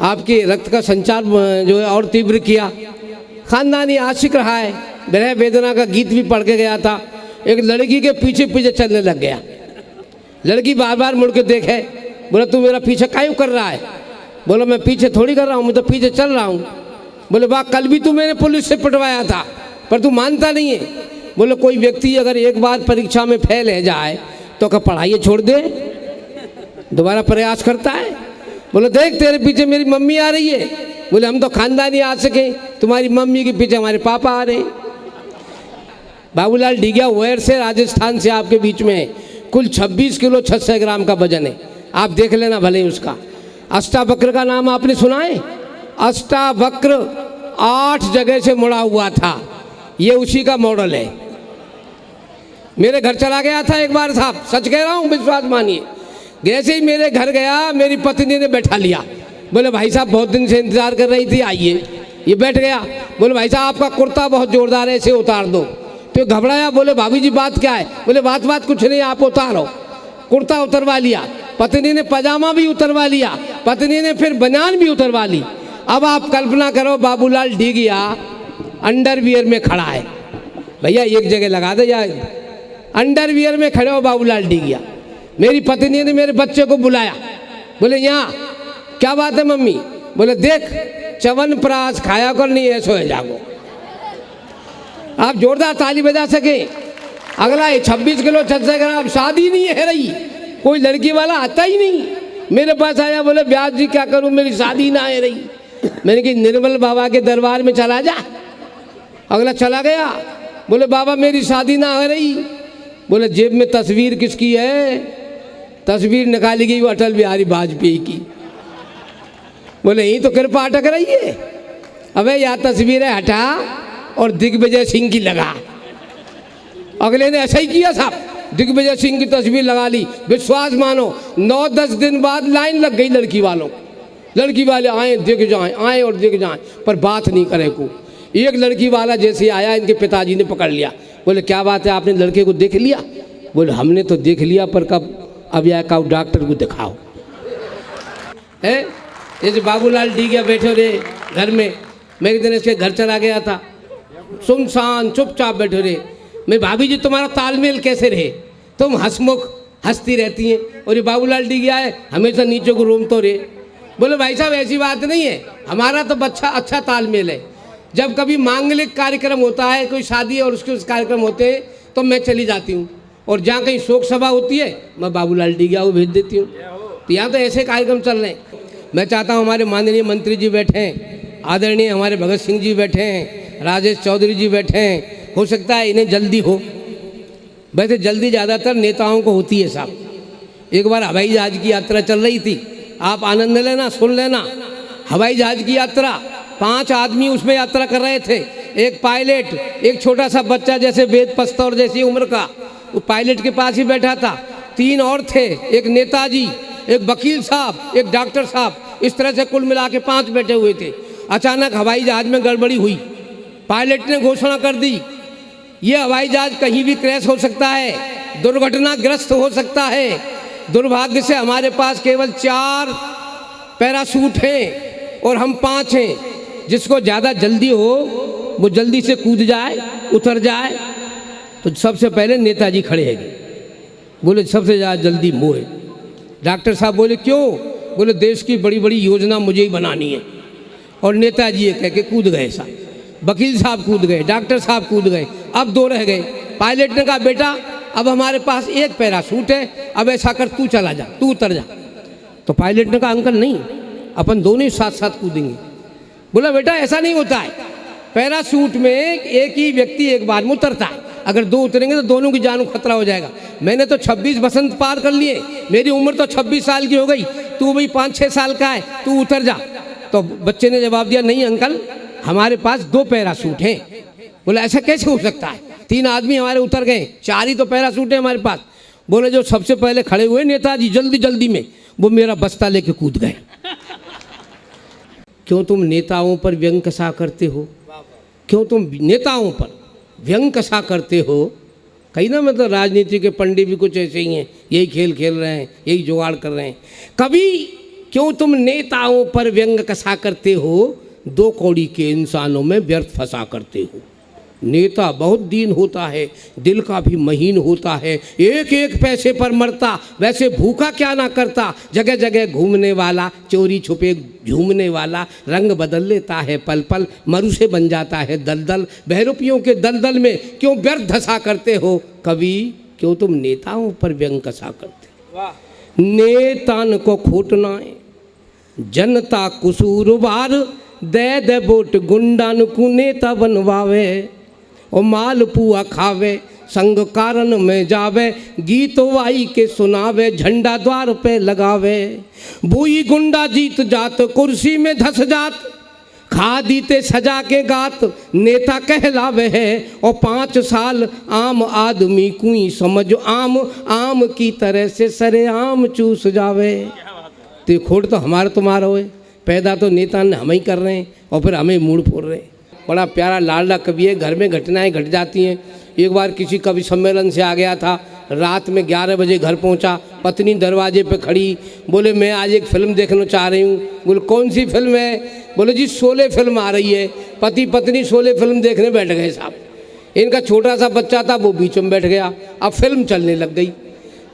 आपके रक्त का संचार जो है और तीव्र किया। खानदानी आशिक रहा है, विरह वेदना का गीत भी पढ़ के गया था। एक लड़की के पीछे पीछे चलने लग गया। लड़की बार बार मुड़ के देखे, बोला तू मेरा पीछे क्यों कर रहा है? बोला मैं पीछे थोड़ी कर रहा हूँ, मैं तो पीछे चल रहा हूँ। बोले वाह, कल भी तू मैंने पुलिस से पटवाया था पर तू मानता नहीं है। बोले कोई व्यक्ति अगर एक बार परीक्षा में फेल हो जाए तो क्या पढ़ाई छोड़ दे, दोबारा प्रयास करता है? बोले देख तेरे पीछे मेरी मम्मी आ रही है। बोले हम तो खानदानी आ सके, तुम्हारी मम्मी के पीछे हमारे पापा आ रहे हैं। बाबूलाल डीगिया वेयर से राजस्थान से आपके बीच में कुल 26 किलो 600 ग्राम का वजन है। आप देख लेना भले ही उसका। अष्टावक्र का नाम आपने सुना है? अष्टावक्र 8 जगह से मुड़ा हुआ था, ये उसी का मॉडल है। मेरे घर चला गया था एक बार साहब, सच कह रहा हूँ, विश्वास मानिए। जैसे ही मेरे घर गया मेरी पत्नी ने बैठा लिया। बोले भाई साहब बहुत दिन से इंतजार कर रही थी, आइए। ये बैठ गया। बोले भाई साहब आपका कुर्ता बहुत जोरदार है, इसे उतार दो। तो घबराया, बोले भाभी जी बात क्या है? बोले बात कुछ नहीं, आप उतारो। कुर्ता उतरवा लिया, पत्नी ने पजामा भी उतरवा लिया, पत्नी ने फिर बनियान भी उतरवा ली। अब आप कल्पना करो बाबूलाल डीगिया अंडरवियर में खड़ा है। भैया एक जगह लगा दे यार, अंडरवियर में खड़े हो बाबूलाल डीगिया। मेरी पत्नी ने मेरे बच्चे को बुलाया, बोले यहाँ क्या बात है मम्मी? बोले देख च्यवनप्राश खाया कर, नहीं ऐसा हो जागो। आप जोरदार ताली बजा सके। अगला है 26 किलो 600 ग्राम, शादी नहीं है रही, कोई लड़की वाला आता ही नहीं। मेरे पास आया, बोले ब्यास जी क्या करूं, मेरी शादी ना है रही। मैंने कहा निर्मल बाबा के दरबार में चला जा। अगला चला गया, बोले बाबा मेरी शादी ना हो रही। बोले जेब में तस्वीर किसकी है? तस्वीर निकाली गई वो अटल बिहारी वाजपेयी की। बोले यही तो कृपा अटक रही है। अबे यह तस्वीर है हटा और दिग्विजय सिंह की लगा। अगले ने ऐसा ही किया साहब, दिग्विजय सिंह की तस्वीर लगा ली। विश्वास मानो 9-10 दिन बाद लाइन लग गई लड़की वालों। लड़की वाले आए दिख जाएं, आए और दिख जाएं, पर बात नहीं करे को। एक लड़की वाला जैसे आया, इनके पिताजी ने पकड़ लिया। बोले क्या बात है, आपने लड़के को देख लिया? बोले हमने तो देख लिया, पर कब अब यह कहो डॉक्टर को दिखाओ। है जैसे बाबूलाल डीगिया बैठे रहे घर में। मैं एक दिन इसके घर चला गया था, सुनसान चुपचाप बैठे रहे। मैं भाभी जी तुम्हारा तालमेल कैसे रहे? तुम हंसमुख हंसती रहती हैं, और ये बाबूलाल डीगिया है हमेशा नीचे को रोमतो रहे। बोले भाई साहब ऐसी बात नहीं है, हमारा तो अच्छा तालमेल है। जब कभी मांगलिक कार्यक्रम होता है, कोई शादी और उसके कार्यक्रम होते हैं, तो मैं चली जाती हूँ, और जहाँ कहीं शोक सभा होती है मैं बाबूलाल डीगिया को भेज देती हूँ। तो यहाँ तो ऐसे कार्यक्रम चल रहे हैं। मैं चाहता हूँ हमारे माननीय मंत्री जी बैठे हैं, आदरणीय हमारे भगत सिंह जी बैठे हैं, राजेश चौधरी जी बैठे हैं। हो सकता है इन्हें जल्दी हो, वैसे जल्दी ज़्यादातर नेताओं को होती है साहब। एक बार हवाई जहाज की यात्रा चल रही थी, आप आनंद लेना, सुन लेना। हवाई जहाज की यात्रा, 5 आदमी उसमें यात्रा कर रहे थे। एक पायलट, एक छोटा सा बच्चा जैसे वेद पस्तौर जैसी उम्र का, वो पायलट के पास ही बैठा था। 3 और थे, एक नेताजी, एक वकील साहब, एक डॉक्टर साहब। इस तरह से कुल मिला के 5 बैठे हुए थे। अचानक हवाई जहाज में गड़बड़ी हुई। पायलट ने घोषणा कर दी, ये हवाई जहाज कहीं भी क्रैश हो सकता है, दुर्घटनाग्रस्त हो सकता है। दुर्भाग्य से हमारे पास केवल 4 पैराशूट हैं और हम 5 हैं। जिसको ज़्यादा जल्दी हो वो जल्दी से कूद जाए, उतर जाए। तो सबसे पहले नेताजी खड़े हैं, बोले सबसे ज़्यादा जल्दी मोए। डॉक्टर साहब बोले क्यों? बोले देश की बड़ी बड़ी योजना मुझे ही बनानी है। और नेताजी ये कह के कूद गए साहब। वकील साहब कूद गए, डॉक्टर साहब कूद गए, अब 2 रह गए। पायलट ने कहा बेटा अब हमारे पास 1 पैराशूट है, अब ऐसा कर तू चला जा, तू उतर जा। तो पायलट ने कहा अंकल नहीं, अपन दोनों ही साथ साथ कूदेंगे। बोला बेटा ऐसा नहीं होता है, पैराशूट में एक ही व्यक्ति एक बार में उतरता है, अगर 2 उतरेंगे तो दोनों की जान को खतरा हो जाएगा। मैंने तो 26 बसंत पार कर लिए, मेरी उम्र तो 26 साल की हो गई, तू भाई 5-6 साल का है, तू उतर जा। तो बच्चे ने जवाब दिया नहीं अंकल हमारे पास 2 पैराशूट हैं। बोला ऐसा कैसे हो सकता है, 3 आदमी हमारे उतर गए, 4 ही तो पैराशूट है हमारे पास। बोले जो सबसे पहले खड़े हुए नेताजी जल्दी जल्दी में, वो मेरा बस्ता लेके कूद गए। क्यों तुम नेताओं पर व्यंग कसा करते हो? क्यों तुम नेताओं पर व्यंग कसा करते हो? कहीं ना मतलब राजनीति के पंडित भी कुछ ऐसे ही हैं, यही खेल खेल रहे हैं, यही जुगाड़ कर रहे हैं। कभी क्यों तुम नेताओं पर व्यंग कसा करते हो, दो कौड़ी के इंसानों में व्यर्थ फंसा करते हो। नेता बहुत दीन होता है, दिल का भी महीन होता है, एक एक पैसे पर मरता, वैसे भूखा क्या ना करता। जगह जगह घूमने वाला, चोरी छुपे झूमने वाला, रंग बदल लेता है पल पल, मरु से बन जाता है दलदल। बहरूपियों के दलदल में क्यों व्यर्थ धसा करते हो कवि, क्यों तुम नेताओं पर व्यंग कसा करते हो। नेतान को खोटना है जनता कसूरवार, दे दे वोट गुंडान को नेता बनवावे। और माल पुआ खावे संग कारण में जावे, गीत वाई के सुनावे झंडा द्वार पे लगावे। बुई गुंडा जीत जात कुर्सी में धस जात, खा दीते सजा के गात नेता कहलावे है। और 5 साल आम आदमी कुई समझ आम, आम की तरह से सरे आम चूस जावे। तो खोट तो हमारा तुम्हारा हो, पैदा तो नेता ने हम ही कर रहे हैं और फिर हमें मूड फोड़ रहे हैं। बड़ा प्यारा लाडला कवि है, घर में घटनाएं घट जाती हैं। एक बार किसी कवि सम्मेलन से आ गया था, रात में 11 बजे घर पहुंचा, पत्नी दरवाजे पे खड़ी, बोले मैं आज एक फिल्म देखना चाह रही हूँ। बोले कौन सी फिल्म है? बोले जी शोले फिल्म आ रही है। पति पत्नी शोले फिल्म देखने बैठ गए साहब। इनका छोटा सा बच्चा था, वो बीच में बैठ गया। अब फिल्म चलने लग गई।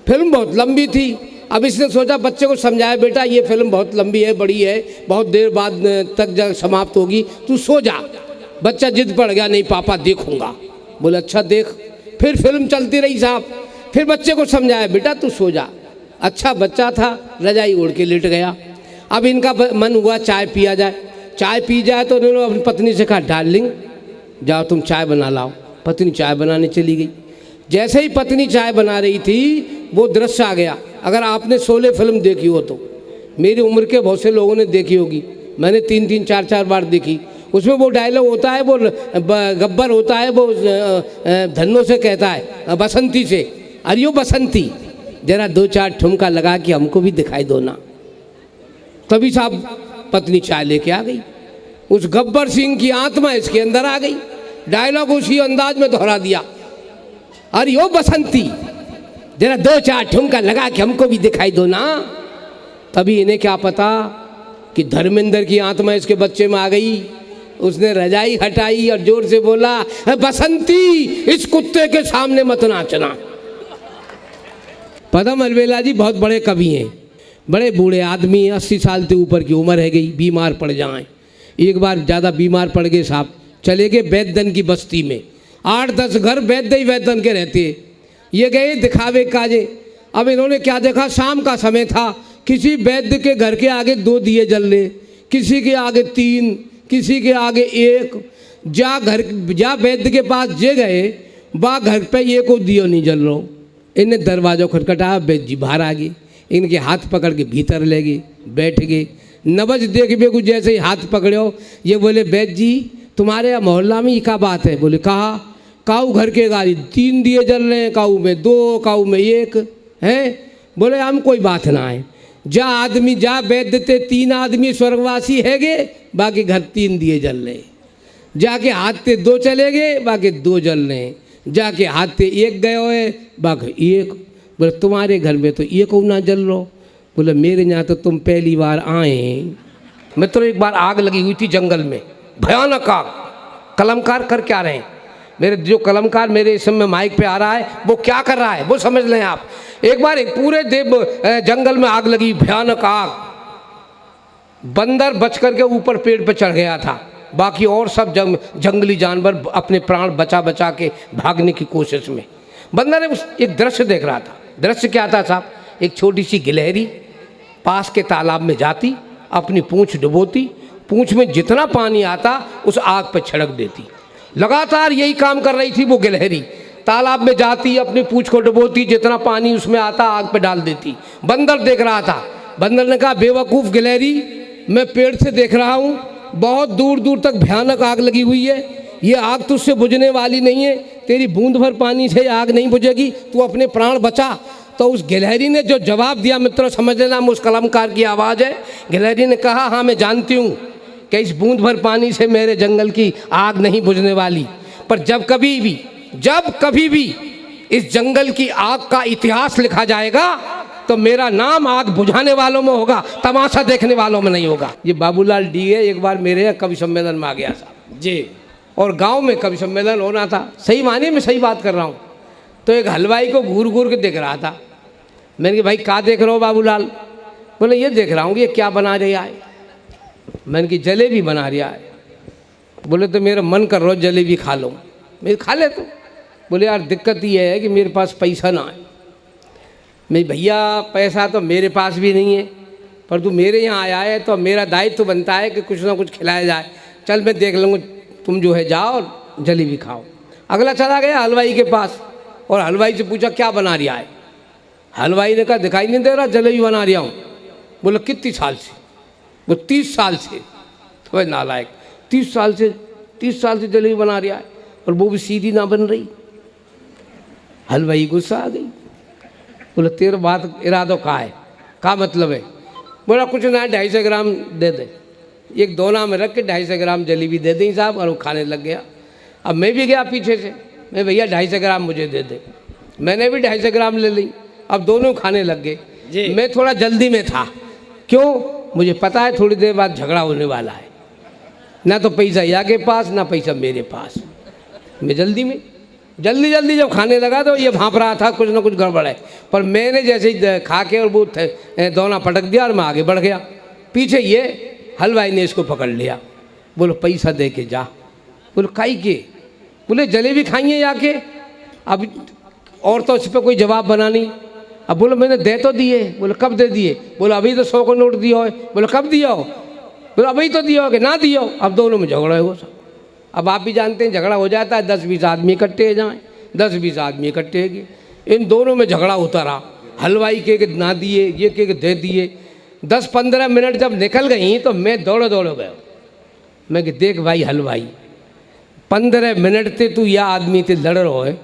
फिल्म बहुत लंबी थी। अब इसने सोचा बच्चे को समझाया, बेटा ये फिल्म बहुत लंबी है, बड़ी है, बहुत देर बाद तक जब समाप्त होगी, तू सो जा। बच्चा जिद पड़ गया, नहीं पापा देखूंगा। बोले अच्छा देख। फिर फिल्म चलती रही साहब। फिर बच्चे को समझाया, बेटा तू सो जा। अच्छा बच्चा था, रजाई ओढ़ के लेट गया। अब इनका मन हुआ चाय पिया जाए। चाय पी जाए तो उन्होंने अपनी पत्नी से कहा, डार्लिंग जाओ तुम चाय बना लाओ। पत्नी चाय बनाने चली गई। जैसे ही पत्नी चाय बना रही थी, वो दृश्य आ गया। अगर आपने शोले फिल्म देखी हो तो, मेरी उम्र के बहुत से लोगों ने देखी होगी, मैंने 3-3 4-4 बार देखी। उसमें वो डायलॉग होता है, वो गब्बर होता है, वो धन्नो से कहता है, बसंती से, अरे बसंती जरा 2-4 ठुमका लगा के हमको भी दिखाई दो ना। तभी साहब पत्नी चाय लेके आ गई। उस गब्बर सिंह की आत्मा इसके अंदर आ गई। डायलॉग उसी अंदाज में दोहरा दिया, अरे ओ बसंती जरा 2-4 ठुमका लगा के हमको भी दिखाई दो ना। तभी इन्हें क्या पता कि धर्मेंद्र की आत्मा इसके बच्चे में आ गई। उसने रजाई हटाई और जोर से बोला, बसंती इस कुत्ते के सामने मत नाचना। पदम अलवेला जी बहुत बड़े कवि हैं, बड़े बूढ़े आदमी, 80 साल से ऊपर की उम्र है गई, बीमार पड़ जाएं। एक बार ज़्यादा बीमार पड़ गए साहब, चले गए वैद्यन की बस्ती में। 8-10 घर वैद्य ही वैद्यन के रहते। ये गए दिखावे काजे। अब इन्होंने क्या देखा, शाम का समय था, किसी वैद्य के घर के आगे 2 दिए जल रहे, किसी के आगे 3, किसी के आगे 1। जा वैद्य के पास जे गए, बा घर पे एक को दियो नहीं जल रहा। इन्हें दरवाजा खटखटाया, वैद्य जी बाहर आ गए, इनके हाथ पकड़ के भीतर ले गए, बैठ गए। नबज देख बेगू जैसे ही हाथ पकड़े हो, ये बोले वैद्य जी तुम्हारे मोहल्ला में क्या बात है? बोले कहा, काऊ घर के गाड़ी 3 दिए जल रहे हैं, काऊ में 2, काऊ में 1 है। बोले हम कोई बात ना है, जा आदमी जा वैद्य ते 3 आदमी स्वर्गवासी है गे, बाकी घर 3 दिए जल रहे। जाके हाथ ते 2 चले गए, बाकी 2 जल रहे। जाके हाथ ते 1 गए हुए, बाकी 1। बोले तुम्हारे घर में तो 1 ना जल रो। बोले मेरे यहाँ तो तुम पहली बार आए। मित्रों एक बार आग लगी हुई थी जंगल में, भयानक आग। कलमकार कर क्या रहे हैं? मेरे जो कलमकार मेरे इस समय माइक पे आ रहा है, वो क्या कर रहा है वो समझ लें आप। एक बार पूरे जंगल में आग लगी, भयानक आग। बंदर बच करके ऊपर पेड़ पे चढ़ गया था, बाकी और सब जंगली जानवर अपने प्राण बचा बचा के भागने की कोशिश में। बंदर ने एक दृश्य देख रहा था। दृश्य क्या था साहब? एक छोटी सी गिलहरी पास के तालाब में जाती, अपनी पूंछ डुबोती, पूंछ में जितना पानी आता उस आग पर छिड़क देती। लगातार यही काम कर रही थी वो गिलहरी। तालाब में जाती, अपनी पूंछ को डुबोती, जितना पानी उसमें आता आग पे डाल देती। बंदर देख रहा था। बंदर ने कहा, बेवकूफ़ गिलहरी, मैं पेड़ से देख रहा हूँ, बहुत दूर दूर तक भयानक आग लगी हुई है, ये आग तुझसे बुझने वाली नहीं है, तेरी बूंद भर पानी से आग नहीं बुझेगी, तू अपने प्राण बचा। तो उस गिलहरी ने जो जवाब दिया, मित्रों समझ लेना, उस कलमकार की आवाज़ है। गिलहरी ने कहा, हाँ मैं जानती हूँ कि इस बूंद भर पानी से मेरे जंगल की आग नहीं बुझने वाली, पर जब कभी भी इस जंगल की आग का इतिहास लिखा जाएगा तो मेरा नाम आग बुझाने वालों में होगा, तमाशा देखने वालों में नहीं होगा। ये बाबूलाल डीगे एक बार मेरे यहाँ कवि सम्मेलन में आ गया साहब जी, और गांव में कवि सम्मेलन होना था, सही माने में सही बात कर रहा हूँ। तो एक हलवाई को घूर घूर के देख रहा था। मैंने कहा भाई क्या देख रहे हो बाबूलाल? बोले ये देख रहा हूँ ये क्या बना रहा है। मैंने की जलेबी बना रहा है। बोले तो मेरा मन कर रहा है जलेबी खा लूँ। मैं खा ले तो। बोले यार दिक्कत ये है कि मेरे पास पैसा ना है। मैं भैया पैसा तो मेरे पास भी नहीं है, पर तू मेरे यहाँ आया है तो मेरा दायित्व तो बनता है कि कुछ ना कुछ खिलाया जाए। चल मैं देख लूँगा, तुम जो है जाओ और जलेबी खाओ। अगला चला गया हलवाई के पास और हलवाई से पूछा क्या बना रहा है। हलवाई ने कहा दिखाई नहीं दे रहा, जलेबी बना रहा हूँ। बोला कितनी साल से? वो 30 साल से। तो वह नालायक 30 साल से जलेबी बना रहा है और वो भी सीधी ना बन रही। हलवाई गुस्सा आ गई। बोला तेरा बात इरादो का है, का मतलब है? बोला कुछ ना 250 ग्राम दे दे। एक दोना में रख के 250 ग्राम जलेबी दे दी साहब, और वो खाने लग गया। अब मैं भी गया पीछे से, मैं भैया 250 ग्राम मुझे दे दे। मैंने भी 250 ग्राम ले ली। अब दोनों खाने लग गए। मैं थोड़ा जल्दी में था, क्यों? मुझे पता है थोड़ी देर बाद झगड़ा होने वाला है, ना तो पैसा या के पास ना पैसा मेरे पास। मैं जल्दी जब खाने लगा तो ये भांप रहा था कुछ ना कुछ गड़बड़ है। पर मैंने जैसे ही खा के और वो दोना पटक दिया और मैं आगे बढ़ गया। पीछे ये हलवाई ने इसको पकड़ लिया। बोलो पैसा दे के जा। बोलो काई के? बोले जलेबी खाइए जाके। अब और तो इस पर कोई जवाब बना नहीं। अब बोलो मैंने दे तो दिए। बोले कब दे दिए? बोलो अभी तो 100 का नोट दिया हो। बोले कब दिया हो? बोले अभी तो दिया हो कि ना दिया हो। अब दोनों में झगड़ा है वो सब। अब आप भी जानते हैं झगड़ा हो जाता है, 10-20 आदमी इकट्ठे हो जाएँ, 10-20 आदमी इकट्ठे हो गए। इन दोनों में झगड़ा होता रहा। हलवाई के ना दिए, ये के दे दिए। 10-15 मिनट जब निकल गई तो मैं दौड़ गया। मैं कि देख भाई हलवाई, 15 मिनट से तू या आदमी से लड़ रहो है,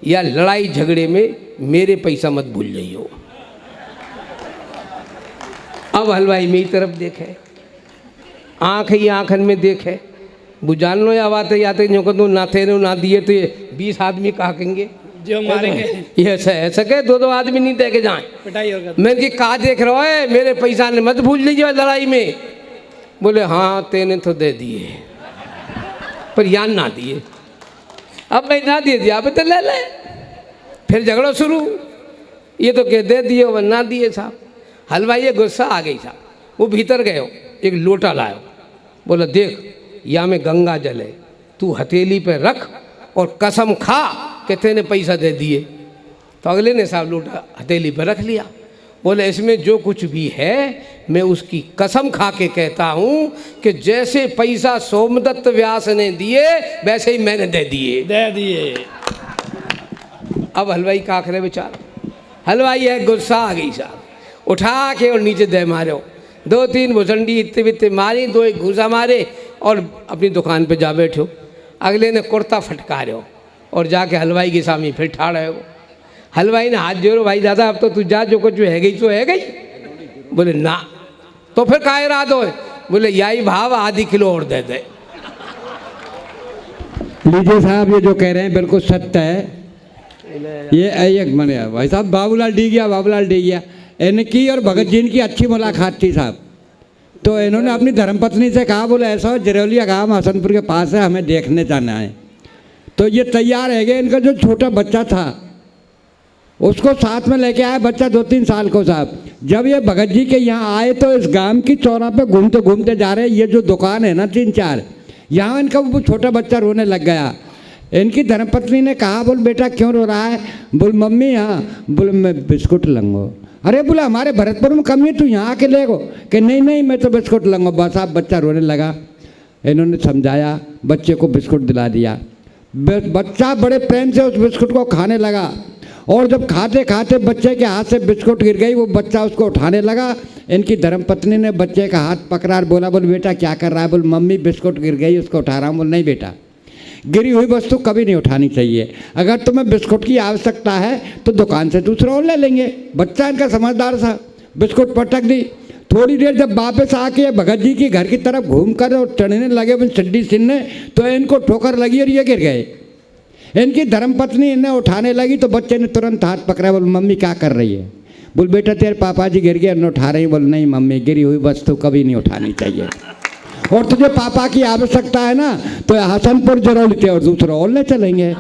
या लड़ाई झगड़े में मेरे पैसा मत भूल जाइयो। अब हलवाई मेरी तरफ देखे, आँख ही आँखन में देखे। बुझान लो या आते आते जो को ना थे ना दिए तो ये 20 आदमी कहेंगे जो मारेंगे। ये ऐसा के 2-2 आदमी नहीं दे के जाए। पिटाई होगा। मैं कि कहा देख रहा है, मेरे पैसा ने मत भूल लीजिए लड़ाई में। बोले हाँ तेने तो दे दिए, पर यान ना दिए। अब मैं ना दे दिया, अब तो ले ले। फिर झगड़ा शुरू। ये तो कह दे दिए वह ना दिए साहब। हलवाई ये गुस्सा आ गई साहब। वो भीतर गए, एक लोटा लायो। बोला देख या में गंगा जल है, तू हथेली पे रख और कसम खा कि तेने पैसा दे दिए। तो अगले ने साहब लोटा हथेली पे रख लिया। बोले इसमें जो कुछ भी है मैं उसकी कसम खा के कहता हूँ कि जैसे पैसा सोमदत्त व्यास ने दिए वैसे ही मैंने दे दिए। अब हलवाई का आखिर बेचारा, हलवाई है गुस्सा आ गई साहब, उठा के और नीचे दे मारो। 2-3 भुसंडी इतने बित्ते मारी, 2 घूसा मारे और अपनी दुकान पे जा बैठो। अगले ने कुर्ता फटका रहे हो और जाके हलवाई के सामने फिर ठाड़ रहे हो। हलवाई ने हाथ जोड़ो, भाई दादा अब तो तू जा, जो कुछ है गई तो है गई। बोले ना। तो फिर का इरादा हो? बोले यही भाव आधी किलो और दे दे। लीजिए साहब, ये जो कह रहे हैं बिल्कुल सत्य है। ये एक बने भाई साहब बाबूलाल डीगिया इनकी और भगत जी की अच्छी मुलाकात थी साहब। तो इन्होंने अपनी धर्मपत्नी से कहा, बोले ऐसा हो जरौलिया गाँव हसनपुर के पास है, हमें देखने जाना है। तो ये तैयार है गए। इनका जो छोटा बच्चा था उसको साथ में लेके आए, बच्चा 2-3 साल को साहब। जब ये भगत जी के यहाँ आए तो इस गांव की चौरा पे घूमते घूमते जा रहे, ये जो दुकान है ना 3-4, यहाँ इनका वो छोटा बच्चा रोने लग गया। इनकी धर्मपत्नी ने कहा, बोल बेटा क्यों रो रहा है? बोल मम्मी यहाँ, बोल मैं बिस्कुट लूँगो। अरे बोला हमारे भरतपुर में कमी है, तू यहाँ आके ले गो। कि नहीं मैं तो बिस्कुट लूँगा। बस आप बच्चा रोने लगा। इन्होंने समझाया, बच्चे को बिस्कुट दिला दिया। बच्चा बड़े प्रेम से उस बिस्कुट को खाने लगा और जब खाते खाते बच्चे के हाथ से बिस्कुट गिर गई, वो बच्चा उसको उठाने लगा। इनकी धर्मपत्नी ने बच्चे का हाथ पकड़ा और बोला, बोल बेटा क्या कर रहा है? बोल मम्मी बिस्कुट गिर गई उसको उठा रहा हूँ। बोल नहीं बेटा, गिरी हुई वस्तु कभी नहीं उठानी चाहिए। अगर तुम्हें बिस्कुट की आवश्यकता है तो दुकान से दूसरा और ले लेंगे। बच्चा इनका समझदार था, बिस्कुट पटक दी। थोड़ी देर जब वापस आके भगत जी की घर की तरफ घूम कर और चढ़ने लगे चड्डी सिनने, तो इनको ठोकर लगी और ये गिर गए। इनकी धर्मपत्नी इन्हें उठाने लगी तो बच्चे ने तुरंत हाथ पकड़ा। बोल मम्मी क्या कर रही है? बोल बेटा तेरे पापा जी गिर गए, उठा रही। बोल नहीं मम्मी, गिरी हुई वस्तु कभी नहीं उठानी चाहिए। और तुझे पापा की आवश्यकता है ना तो हसनपुर जरौली और दूसरा और ले चलेंगे।